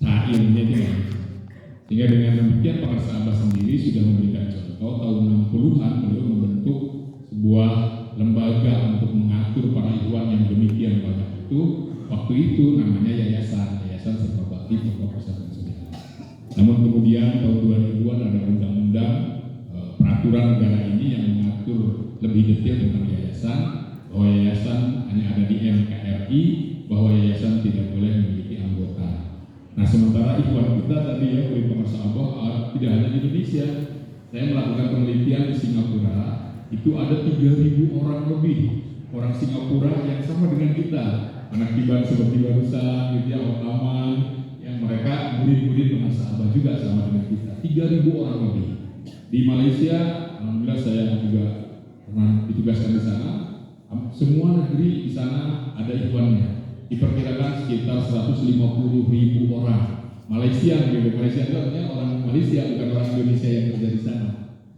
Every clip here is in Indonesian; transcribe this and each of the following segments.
cairnya itu. Sehingga dengan demikian pengarsa Abah sendiri sudah memberikan contoh tahun 60-an beliau membentuk sebuah lembaga untuk mengatur para ikhwan yang demikian banyak itu. Waktu itu namanya Yayasan Serba Bakti Pondok Pesantren Sudiana. Namun kemudian tahun 2000-an ada undang-undang peraturan negara ini yang mengatur lebih detail tentang yayasan, bahwa yayasan hanya ada di NKRI, bahwa yayasan tidak boleh memiliki anggota. Nah, sementara ikhwan kita tadi ya, oleh pengarsa Abah tidak hanya di Indonesia. Saya melakukan penelitian di Singapura, itu ada 3.000 orang lebih orang Singapura yang sama dengan kita, anak tiban seperti barusan, gitu ya, Aman, yang mereka murid-murid pengarsa Abah juga sama dengan kita, 3.000 orang lebih. Di Malaysia, alhamdulillah saya juga pernah ditugaskan di sana. Semua negeri di sana ada ikhwannya. Diperkirakan sekitar 150.000 orang. Malaysia itu artinya orang Malaysia, bukan orang Indonesia yang kerja di sana.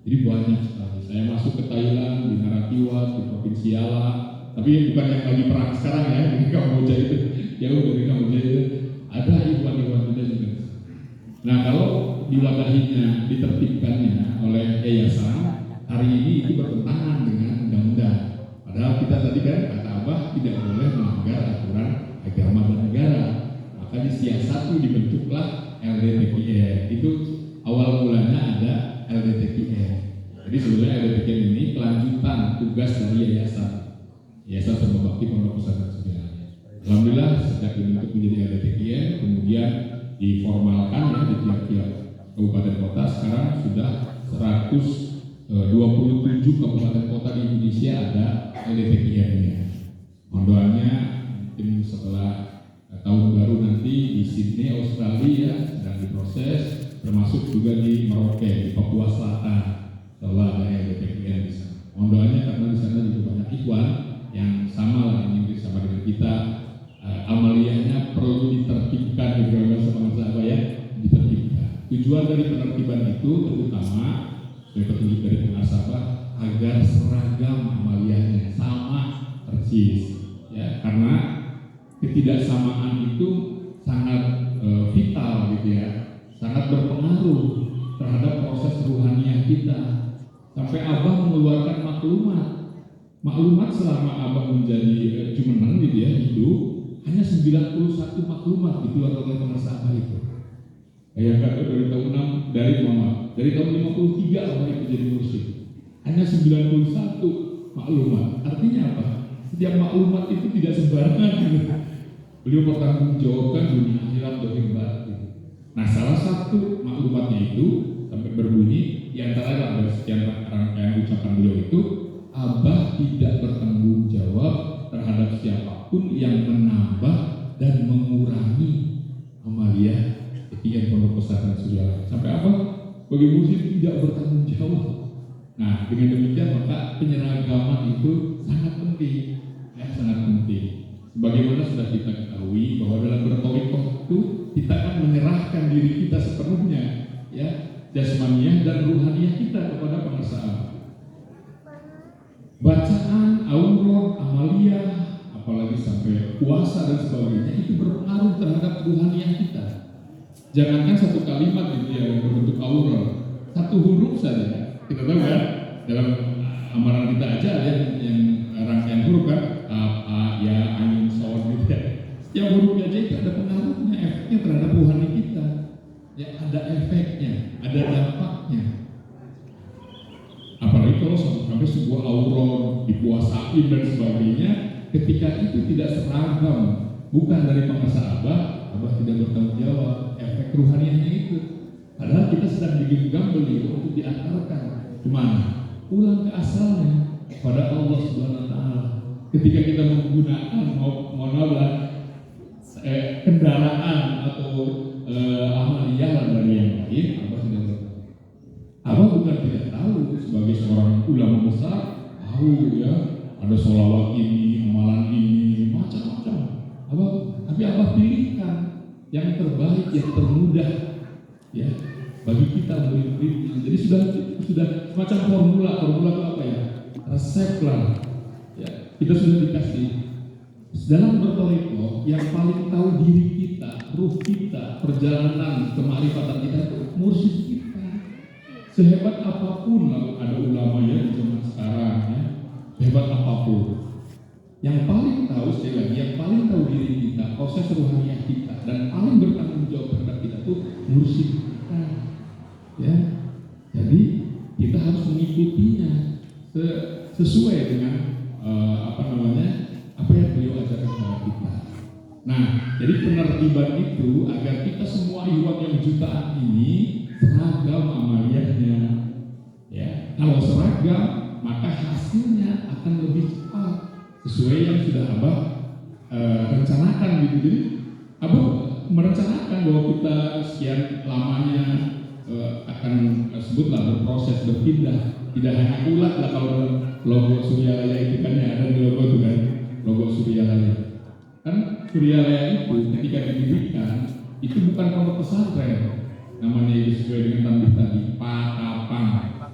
Jadi banyak sekali. Saya masuk ke Thailand, di Narathiwat, di Provinsi Yala. Tapi bukan yang lagi perang sekarang ya, di Kamboja itu. Jauh dari Kamboja itu. Ada ikhwan-ikhwan kita juga. Nah, kalau diwadahinya, ditertibkannya oleh yayasan, hari ini itu bertentangan dengan undang-undang. Padahal kita tadi kan kata Abah tidak boleh melanggar aturan agama dan negara. Maka disiasati dibentuklah LDTKIN. Itu awal mulanya ada LDTKIN. Jadi sebenarnya LDTKIN ini kelanjutan tugas dari Yayasan Serba Bakti Pondok Pesantren Sudiana. Alhamdulillah sejak dibentuk menjadi LDTKIN, kemudian diformalkan ya di tiap-tiap kabupaten kota. Sekarang sudah 127 kabupaten kota di Indonesia ada LDTKIN-nya. Mohon mungkin setelah tahun baru nanti di Sydney, Australia sedang diproses, termasuk juga di Merauke, di Papua Selatan, setelah ada LDTKIN di sana. Mohon doanya karena di sana juga banyak ikhwan yang sama lah ini sama dengan kita. Amaliyahnya perlu ditertibkan di beberapa sama ya, ditertibkan. Tujuan dari penertiban itu terutama dari petunjuk dari pengarsa agar seragam amaliyahnya sama persis ya, karena ketidaksamaan itu sangat vital gitu ya, sangat berpengaruh terhadap proses ruhaniyah kita. Sampai Abah mengeluarkan maklumat selama Abah menjadi jumeneng gitu ya, hidup hanya 91 maklumat dikeluarkan oleh pengarsa Abah itu. Kayak dari tahun 6 dari tahun 53 Abah itu jadi mursyid. Hanya 91 maklumat. Artinya apa? Setiap maklumat itu tidak sembarangan gitu. Beliau bertanggungjawabkan dunia akhirat dohir batin. Nah, salah satu maklumatnya itu sampai berbunyi di antara dari sekian rangkaian ucapan beliau itu, Abah tidak bertanggung jawab terhadap siapapun yang menambah dan mengurangi amaliyah ketiga Pondok Pesantren Sudiana. Sampai apa? Bagi muslim tidak bertanggung jawab. Nah, dengan demikian maka penyeragaman itu sangat penting, ya, sangat penting. Sebagaimana sudah kita ketahui bahwa dalam bertorikoh itu kita akan menyerahkan diri kita sepenuhnya, ya, jasmaniah dan ruhaniyah kita kepada pengarsa Allah. Bacaan, aurat, amaliyah, apalagi sampai puasa dan sebagainya itu berpengaruh terhadap ruhaniyah kita. Jangankan satu kalimat gitu ya yang berbentuk aurat, satu huruf saja. Kita tahu kan dalam amalan kita aja ada yang rangkaian huruf kan, a, ya, ain, sod gitu ya. Yang hurufnya aja itu ada pengaruhnya, efeknya terhadap ruhani kita. Ya, ada efeknya, ada dampaknya. Apalagi kalau sampai sebuah aurat dikuasain dan sebagainya, ketika itu tidak seragam, bukan dari pengarsa Abah tidak bertanggung jawab efek ruhaniyahnya itu. Padahal kita sedang digenggam beliau untuk diantarkan kemana? Pulang ke asalnya pada Allah Subhanahu Wa Taala. Ketika kita menggunakan kendaraan atau amaliyah dari yang lain, Abah bukan tidak tahu sebagai seorang ulama besar, tahu ya ada sholawat ini, amalan ini, macam-macam. Tapi Abah pilihkan yang terbaik, yang termudah, ya, bagi kita murid-murid. Jadi sudah semacam formula itu apa ya? Resep lah. Ya, kita sudah dikasih Dalam bertoriko, yang paling tahu diri kita, ruh kita, perjalanan kemarifatan kita itu mursyid kita. Sehebat apapun lalu ada ulama ya di zaman sekarang ya, sehebat apapun, yang paling tahu sekali lagi, yang paling tahu diri kita, proses ruhaniah kita, dan paling bertanggung jawab terhadap kita itu mursyid kita. Ya, jadi kita harus mengikutinya sesuai dengan apa yang beliau ajarkan kepada kita. Nah, jadi penertiban itu agar kita semua ikhwan yang jutaan ini seragam amaliyahnya. Ya, kalau seragam maka hasilnya akan lebih cepat sesuai yang sudah Abah rencanakan gitu. Jadi Abah merencanakan bahwa kita sekian lamanya akan sebutlah berproses berpindah. Tidak hanya ulat lah kalau logo Suryalaya itu kan ya, ada di logo itu kan, logo Suryalaya. Kan Suryalaya itu ketika didirikan itu bukan pondok pesantren, namanya itu sesuai dengan tambah tadi, Patapan,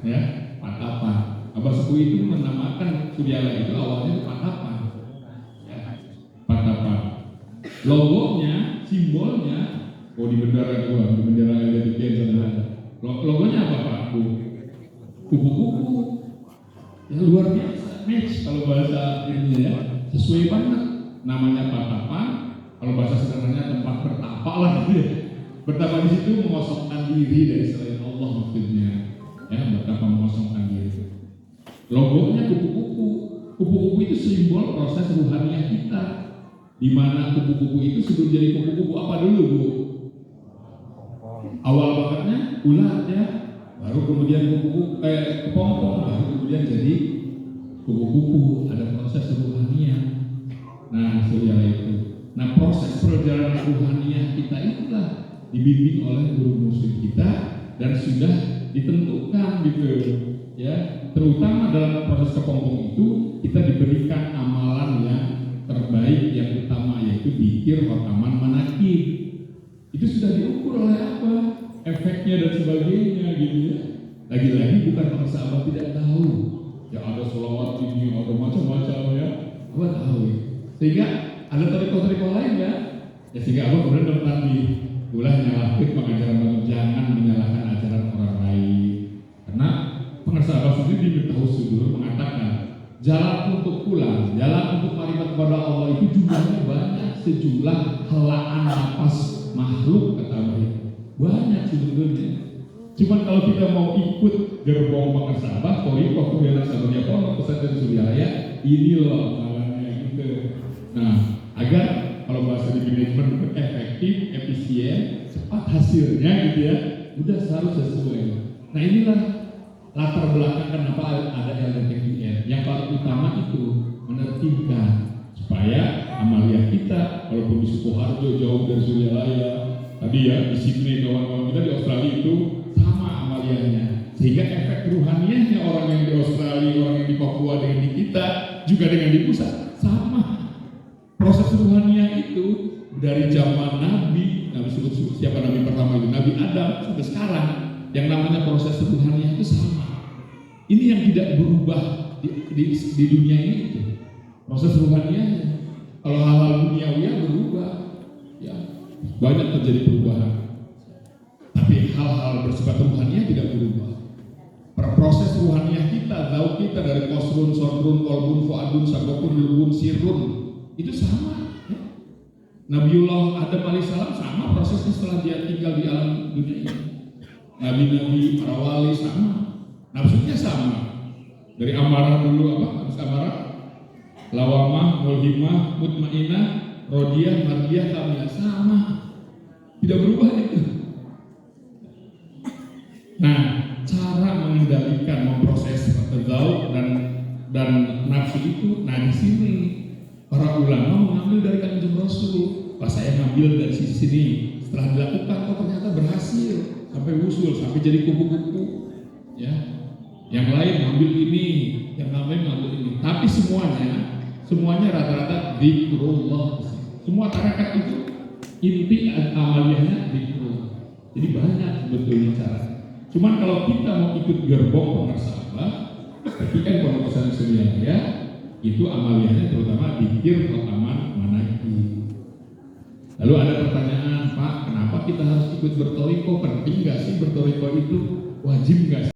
ya, Patapan. Abah Sepuh itu menamakan Suryalaya itu awalnya Patapan, ya, Patapan. Logonya, simbolnya, di bendera gua, di bendera LDPI sana ada. Logonya apa Pak? Kupu-kupu, ya luar biasa, match kalau bahasa ini ya, sesuai banget. Namanya Patapan, kalau bahasa sederhananya tempat bertapa lah gitu ya. Bertapa di situ mengosongkan diri dari selain Allah maksudnya, ya bertapa mengosongkan diri. Logonya kupu-kupu, kupu-kupu itu simbol proses ruhaniah kita. Di mana kupu-kupu itu sebelum jadi kupu-kupu apa dulu Bu? Awal bakatnya ulat ya. Baru kemudian kupu-kupu kepompong, baru kemudian jadi kupu-kupu, ada proses ruhaniah. Nah, Suryalaya itu. Nah, proses perjalanan ruhaniah kita itulah dibimbing oleh guru muslim kita dan sudah ditentukan gitu ya. Terutama dalam proses kepompong itu kita diberikan amalan yang terbaik, yang utama yaitu dzikir, khotaman, manaqib. Itu sudah diukur oleh apa? Efeknya dan sebagainya gitu ya. Lagi-lagi bukan karena sahabat tidak tahu. Ya ada sholawat ini, ada macam-macam ya. Apa tahu ya. Sehingga ada tarikh-tarikh lain ya. Ya sehingga apa kemudian bertanding. Ulah nyalahin pengajaran baru, jangan menyalahkan ajaran orang lain. Karena pengasahabat sendiri di Tahusudur mengatakan jalan untuk pulang, jalan untuk marifat kepada Allah itu jumlahnya banyak sejumlah helaan nafas makhluk kata Allah. Banyak sebetulnya. Cuma kalau kita mau ikut gerbong pengasahabat, Thariqah kemudian sahabatnya pondok pesantren Suryalaya, ini loh amalannya gitu. Nah, agar kalau bahasa di manajemen efektif, efisien, cepat hasilnya gitu ya, udah harus sesuai. Nah inilah latar belakang kenapa ada LDPIN. Yang paling utama itu menertibkan supaya amalia kita, walaupun di Sukoharjo jauh dari Suryalaya, tadi ya di Sydney kawan-kawan kita di Australia itu sama amalianya, sehingga efek ruhaniahnya orang yang di Australia, orang yang di Papua dengan di kita juga dengan di pusat sama. Proses ruhaniah itu dari zaman Nabi sebut siapa Nabi pertama itu, Nabi Adam sampai sekarang, yang namanya proses ruhaniah itu sama. Ini yang tidak berubah di dunia ini itu proses ruhaniahnya. Kalau hal-hal duniawi berubah, ya banyak terjadi perubahan. Tapi hal-hal bersifat ruhaniah tidak berubah. Proses ruhaniah kita, lauk kita dari kosrun, sodrun, kolbun, fuadun, sagokun, lubun, sirrun itu sama. Ya. Nabiullah Adam alaihissalam sama prosesnya setelah dia tinggal di alam dunia ini. Nabi-nabi, para wali sama. Nafsunya sama. Dari amarah dulu apa? Habis amarah, lawamah, mulhimah, mutmainah, rodiyah, mardiyah, kamilah sama. Tidak berubah itu. Nah, cara mengendalikan, memproses tadzawuq dan nafsu itu, nah di sini para ulama mengambil dari kanjeng Rasul. Pas saya ngambil dari sisi sini, setelah dilakukan, ternyata berhasil sampai usul, sampai jadi kupu-kupu. Ya, yang lain ngambil ini, yang lain ngambil ini. Tapi semuanya rata-rata zikrullah. Semua tarekat itu inti amaliyahnya zikrullah. Jadi banyak sebetulnya cara. Cuman kalau kita mau ikut gerbong pengasahabat, tapi kan pondok pesantren Suryalaya, Itu amaliyahnya terutama dzikir, khotaman, manaki. Lalu ada pertanyaan, Pak, kenapa kita harus ikut bertoriko? Penting nggak sih bertoriko itu? Wajib nggak sih?